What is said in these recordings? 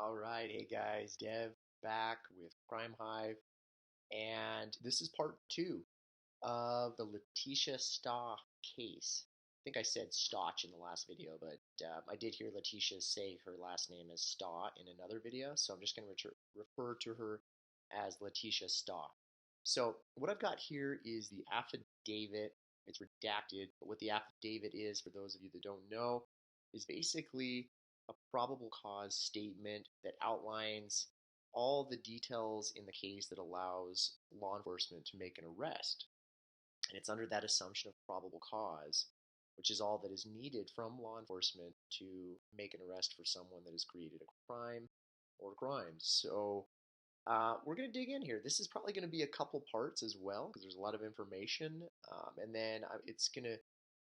All right, hey guys, Dev back with Crime Hive, and this is part two of the Letitia Stauch case. I think I said Stauch in the last video, but I did hear Letitia say her last name is Stauch in another video, so I'm just going to refer to her as Letitia Stauch. So what I've got here is the affidavit. It's redacted, but what the affidavit is, for those of you that don't know, is basically a probable cause statement that outlines all the details in the case that allows law enforcement to make an arrest. And it's under that assumption of probable cause, which is all that is needed from law enforcement to make an arrest for someone that has created a crime or crimes. So we're going to dig in here. This is probably going to be a couple parts as well because there's a lot of information. And then it's going to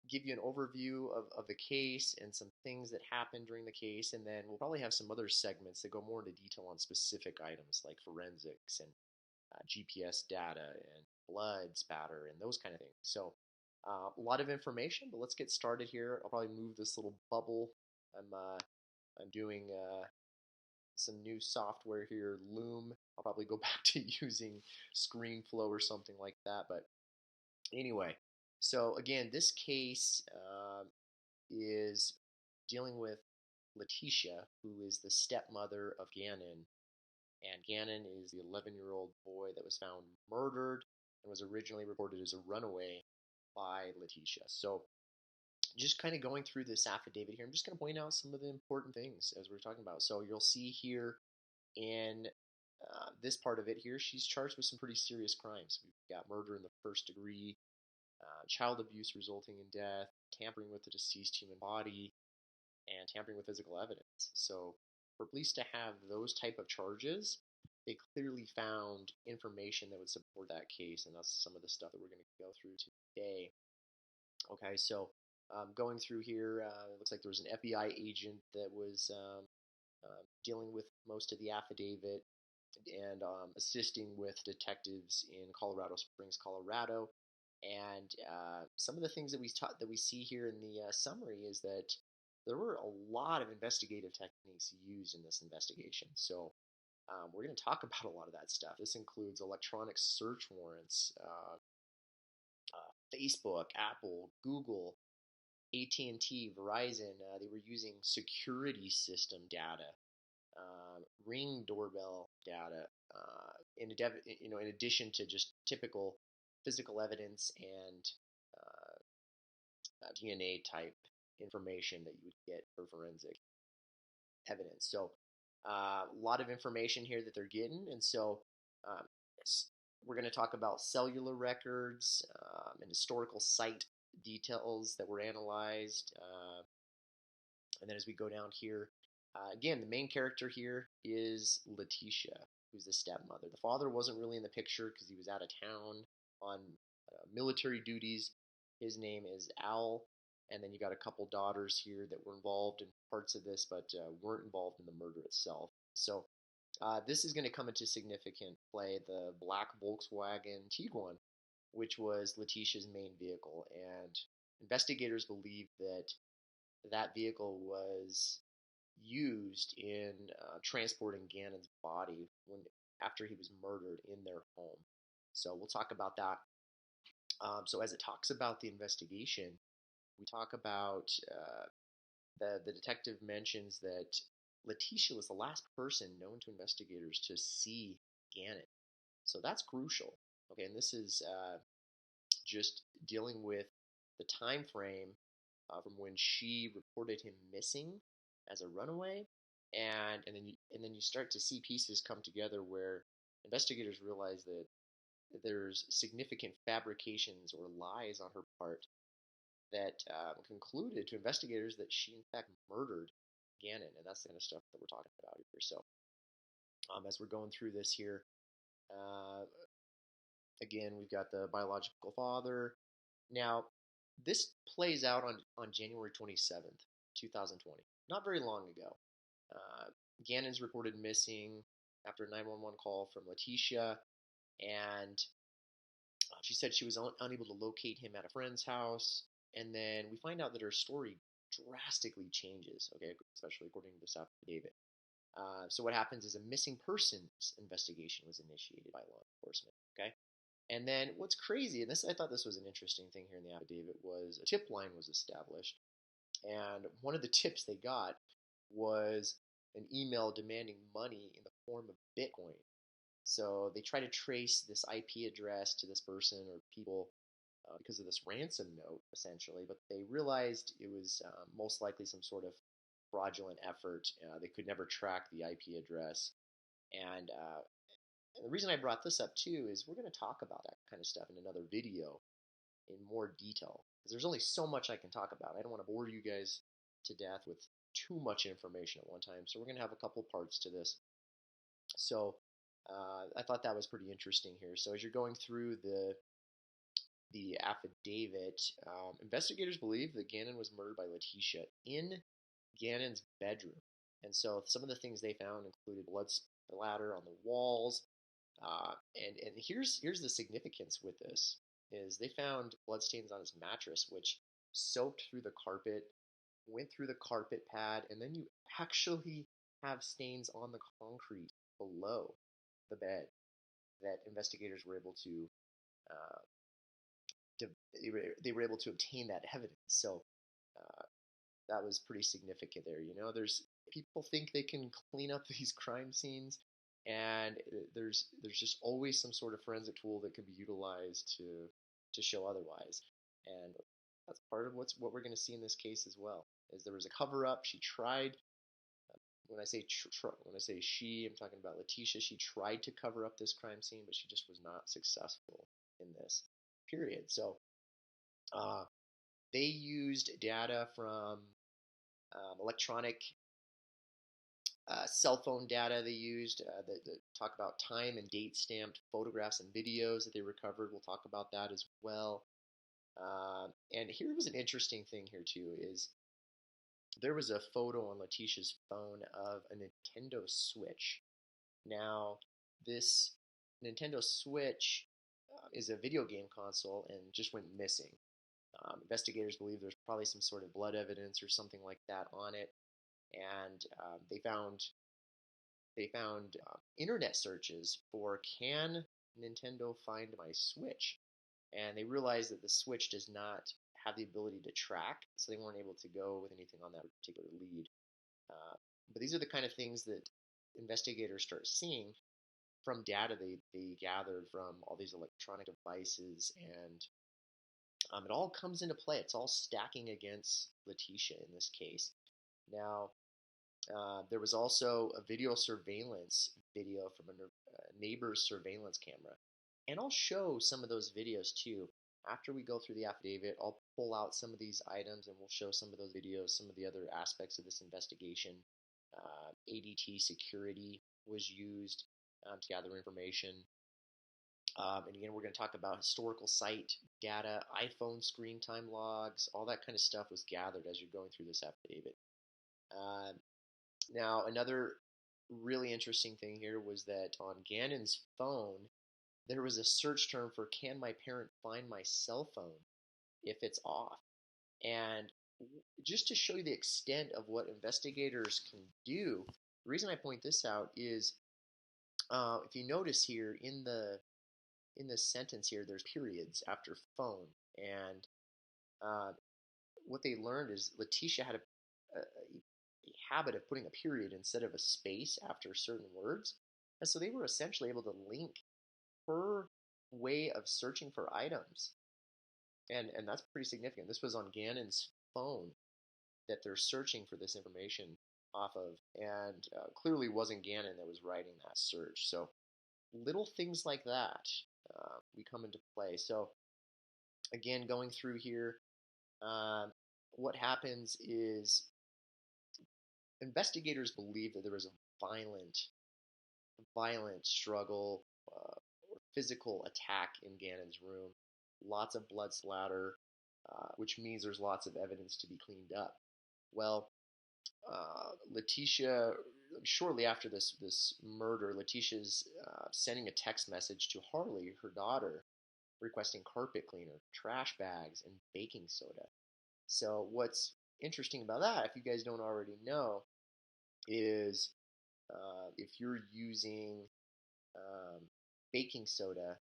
give you an overview of the case and some things that happened during the case. And then we'll probably have some other segments that go more into detail on specific items like forensics and GPS data and blood spatter and those kind of things. So a lot of information, but let's get started here. I'll probably move this little bubble. I'm doing some new software here, Loom. I'll probably go back to using ScreenFlow or something like that. But anyway, so again, this case is dealing with Letitia, who is the stepmother of Gannon. And Gannon is the 11-year-old boy that was found murdered and was originally reported as a runaway by Letitia. So just kind of going through this affidavit here, I'm just going to point out some of the important things as we're talking about. So you'll see here in this part of it here, she's charged with some pretty serious crimes. We've got murder in the first degree, child abuse resulting in death, tampering with the deceased human body, and tampering with physical evidence. So for police to have those type of charges, they clearly found information that would support that case, and that's some of the stuff that we're going to go through today. Okay, so going through here, it looks like there was an FBI agent that was dealing with most of the affidavit and assisting with detectives in Colorado Springs, Colorado. And some of the things that we see here in the summary is that there were a lot of investigative techniques used in this investigation. So we're going to talk about a lot of that stuff. This includes electronic search warrants, Facebook, Apple, Google, AT&T, Verizon. They were using security system data, Ring doorbell data, in addition to just typical physical evidence and DNA type information that you would get for forensic evidence. So a lot of information here that they're getting, and so um, we're going to talk about cellular records and historical site details that were analyzed. And then as we go down here, again, the main character here is Letitia, who's the stepmother. The father wasn't really in the picture because he was out of town on military duties. His name is Al. And then you got a couple daughters here that were involved in parts of this, but weren't involved in the murder itself. So this is going to come into significant play. The black Volkswagen Tiguan, which was Letitia's main vehicle, and investigators believe that that vehicle was used in transporting Gannon's body after he was murdered in their home. So we'll talk about that. So as it talks about the investigation, we talk about the detective mentions that Letitia was the last person known to investigators to see Gannon. So that's crucial. Okay, and this is just dealing with the time frame from when she reported him missing as a runaway, and then you start to see pieces come together where investigators realize that there's significant fabrications or lies on her part that concluded to investigators that she in fact murdered Gannon, and that's the kind of stuff that we're talking about here. So as we're going through this here, uh, again, we've got the biological father. Now, this plays out on January 27th, 2020, not very long ago. Gannon's reported missing after a 911 call from Letitia, and she said she was unable to locate him at a friend's house. And then we find out that her story drastically changes, okay, especially according to this affidavit. So what happens is a missing persons investigation was initiated by law enforcement. Okay, and then what's crazy, and this I thought this was an interesting thing here in the affidavit, was a tip line was established, and one of the tips they got was an email demanding money in the form of Bitcoin. So they try to trace this IP address to this person or people because of this ransom note, essentially, but they realized it was most likely some sort of fraudulent effort. They could never track the IP address. And the reason I brought this up too is we're going to talk about that kind of stuff in another video in more detail because there's only so much I can talk about. I don't want to bore you guys to death with too much information at one time. So we're going to have a couple parts to this. So I thought that was pretty interesting here. So as you're going through the affidavit, investigators believe that Gannon was murdered by Letitia in Gannon's bedroom. And so some of the things they found included blood splatter on the walls. And here's the significance with this is they found bloodstains on his mattress, which soaked through the carpet, went through the carpet pad, and then you actually have stains on the concrete below the bed that investigators were able to uh, they were able to obtain that evidence. So uh, that was pretty significant there. You know, there's people think they can clean up these crime scenes, and there's just always some sort of forensic tool that can be utilized to show otherwise. And that's part of what we're going to see in this case as well. Is there was a cover up. She tried. When I say she, I'm talking about Letitia. She tried to cover up this crime scene, but she just was not successful in this period. So uh, they used data from electronic cell phone data they used that talk about time and date stamped photographs and videos that they recovered. We'll talk about that as well. And here was an interesting thing here too is there was a photo on Letitia's phone of a Nintendo Switch. Now, this Nintendo Switch is a video game console and just went missing. Investigators believe there's probably some sort of blood evidence or something like that on it, and they found internet searches for can Nintendo find my Switch, and they realized that the Switch does not have the ability to track, so they weren't able to go with anything on that particular lead. Uh, but these are the kind of things that investigators start seeing from data they gathered from all these electronic devices, and it all comes into play. It's all stacking against Letitia in this case. Now, there was also a video surveillance video from a neighbor's surveillance camera. And I'll show some of those videos too. After we go through the affidavit, I'll pull out some of these items and we'll show some of those videos, some of the other aspects of this investigation. ADT security was used to gather information. And again, we're going to talk about historical site data, iPhone screen time logs, all that kind of stuff was gathered as you're going through this affidavit. Uh, Now, another really interesting thing here was that on Gannon's phone, there was a search term for can my parent find my cell phone if it's off? And just to show you the extent of what investigators can do, the reason I point this out is if you notice here in this sentence here, there's periods after phone, and uh, what they learned is Letitia had a habit of putting a period instead of a space after certain words. And so they were essentially able to link her way of searching for items. And that's pretty significant. This was on Gannon's phone that they're searching for this information off of. And clearly wasn't Gannon that was writing that search. So little things like that we come into play. So again, going through here, what happens is investigators believe that there was a violent struggle or physical attack in Gannon's room. Lots of blood splatter, which means there's lots of evidence to be cleaned up. Well, Letitia, shortly after this murder, Letitia's sending a text message to Harley, her daughter, requesting carpet cleaner, trash bags, and baking soda. So what's interesting about that, if you guys don't already know, is if you're using um, baking soda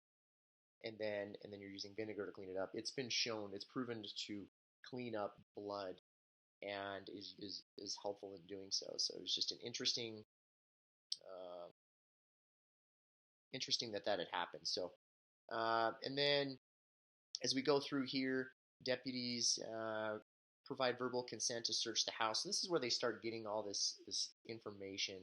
and then you're using vinegar to clean it up, it's been shown, it's proven to clean up blood and is helpful in doing so. So it's just an uh, interesting that that had happened. So and then as we go through here, deputies provide verbal consent to search the house. So this is where they start getting all this information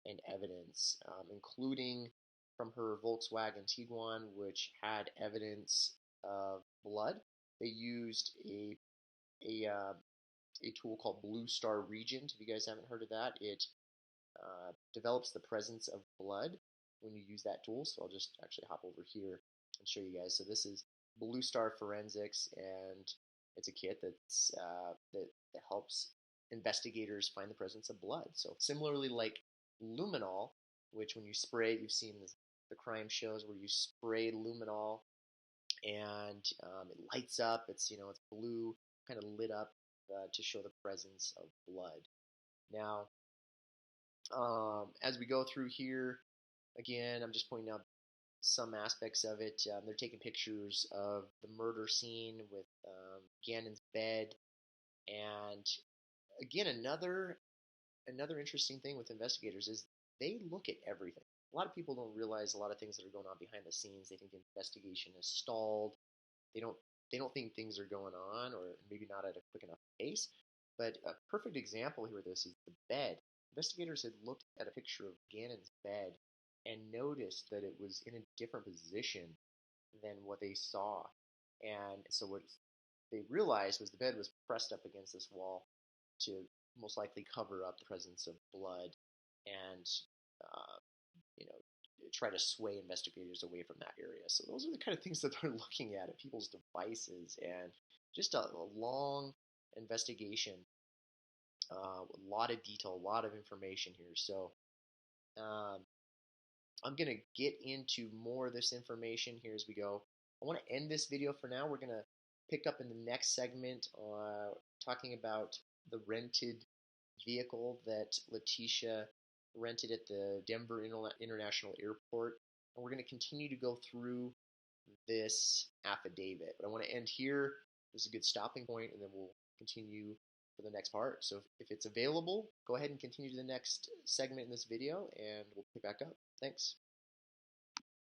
and evidence, including from her Volkswagen Tiguan, which had evidence of blood. They used a tool called Blue Star Regent. If you guys haven't heard of that, it develops the presence of blood when you use that tool. So I'll just actually hop over here and show you guys. So this is Blue Star Forensics, and it's a kit that helps investigators find the presence of blood. So similarly, like luminol, which when you spray, you've seen the crime shows where you spray luminol and it lights up. It's blue, kind of lit up to show the presence of blood. Now, as we go through here, again, I'm just pointing out some aspects of it. They're taking pictures of the murder scene with Gannon's bed, and again, another interesting thing with investigators is they look at everything. A lot of people don't realize a lot of things that are going on behind the scenes. They think the investigation is stalled. They don't they don't think things are going on, or maybe not at a quick enough pace. But a perfect example here of this is the bed. Investigators had looked at a picture of Gannon's bed and noticed that it was in a different position than what they saw. And so what they realized was the bed was pressed up against this wall to most likely cover up the presence of blood and uh, you know try to sway investigators away from that area. So those are the kind of things that they're looking at people's devices, and just a long investigation, a lot of detail, a lot of information here. So um, I'm going to get into more of this information here as we go. I want to end this video for now. We're going to pick up in the next segment talking about the rented vehicle that Letitia rented at the Denver International Airport. And we're going to continue to go through this affidavit. But I want to end here. This is a good stopping point, and then we'll continue for the next part. So if it's available, go ahead and continue to the next segment in this video, and we'll pick back up. Thanks.